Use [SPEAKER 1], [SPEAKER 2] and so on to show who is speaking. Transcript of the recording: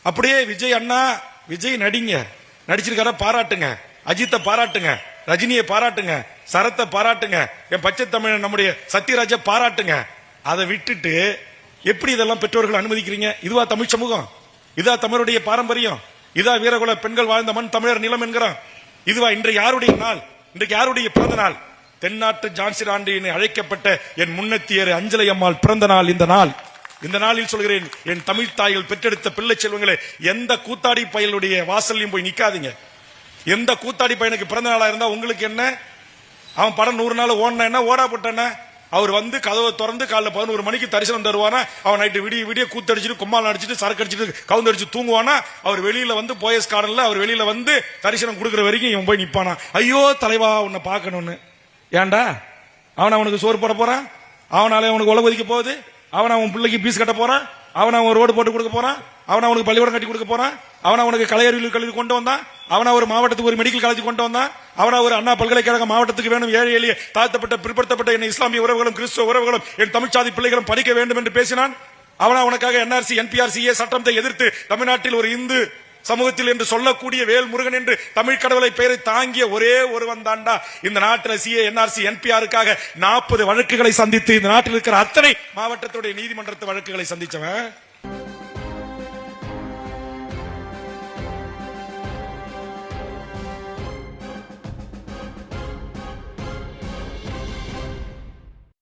[SPEAKER 1] அப்படியே விஜய் அண்ணா, விஜய் நடிங்க, நடிச்சிருக்கார பாராட்டுங்க, அஜித்தை பாராட்டுங்க, ரஜினியை பாராட்டுங்க, சரத்தை பாராட்டுங்க, என் பச்சை தமிழ் நம்முடைய சத்யராஜ பாராட்டுங்க. அதை விட்டுட்டு எப்படி இதெல்லாம் பெற்றோர்கள் அனுமதிக்கிறீங்க? இதுவா தமிழ் சமூகம்? இதா தமிழுடைய பாரம்பரியம்? இதா வீரகுல பெண்கள் வாழ்ந்த மண் தமிழர் நிலம் என்கிறோம்? இதுவா இன்றைக்கு யாருடைய நாள்? இன்றைக்கு யாருடைய பிறந்த நாள்? தென்னாட்டு ஜான்சி ராண்டி அழைக்கப்பட்ட என் முன்னத்தியர் அஞ்சலை அம்மாள் பிறந்த நாள் இந்த நாள். இந்த நாளில் சொல்கிறேன், என் தமிழ் தாய்கள் பெற்றெடுத்த பிள்ளை செல்வங்களே, எந்த கூத்தாடி பயலுடைய வாசல்லையும் போய் நிக்காதீங்க. எந்த கூத்தாடி பையனுக்கு பிறந்த நாளா இருந்தா உங்களுக்கு என்ன? அவன் படம் 100 நாள் ஓடன என்ன, ஓடா போட்டான? அவர் வந்து கதவை திறந்து காலைல 11 மணிக்கு தரிசனம் தருவானா? அவன் நைட்டு விடிய விடிய கூத்தடிச்சுட்டு கும்மால் அடிச்சுட்டு சரக்கு அடிச்சுட்டு கவுந்தடிச்சு தூங்குவானா? அவர் வெளியில வந்து போயஸ் கார்டன்ல அவர் வெளியில வந்து தரிசனம் கொடுக்குற வரைக்கும் இவன் போய் நிப்பானா? ஐயோ தலைவா உன்னை பார்க்கணும்னு. ஏன்டா அவன் அவனுக்கு சோறு போட போறான்? அவனால அவனுக்கு உலக ஒதுக்க போகுது? அவன் அவன் பிள்ளைக்கு பீஸ் கட்ட போறான்? அவன் அவன் ரோடு போட்டு கொடுக்க போறான்? அவன் அவனுக்கு பள்ளிக்கூடம் கட்டி கொடுக்க போறான்? அவன் அவனுக்கு கலையறிவியல் கல்வி கொண்டு வந்தான்? அவனா ஒரு மாவட்டத்துக்கு ஒரு மெடிக்கல் காலேஜ் கொண்டு வந்தான்? அவனா ஒரு அண்ணா பல்கலைக்கழக மாவட்டத்துக்கு வேணும்? ஏழை எளிய தாழ்த்தப்பட்ட பிற்படுத்தப்பட்ட என் இஸ்லாமிய உறவுகளும் கிறிஸ்துவ உறவுகளும் என் தமிழ்ச்சாதி பிள்ளைகளும் படிக்க வேண்டும் என்று பேசினான்? அவனா உனக்காக என்ஆர்சி என்பிஆர்சிஏ சட்டத்தை எதிர்த்து தமிழ்நாட்டில் ஒரு இந்து சமூகத்தில் என்று சொல்லக்கூடிய வேல்முருகன் என்று தமிழ் கடவுளை பெயரை தாங்கிய ஒரே ஒருவன் தாண்டா இந்த நாட்டில் சிஏ என்ஆர்சி என்பிஆருக்காக 40 வழக்குகளை சந்தித்து இந்த நாட்டில் இருக்கிற அத்தனை மாவட்டத்துடைய நீதிமன்றத்து வழக்குகளை சந்திச்சவன்.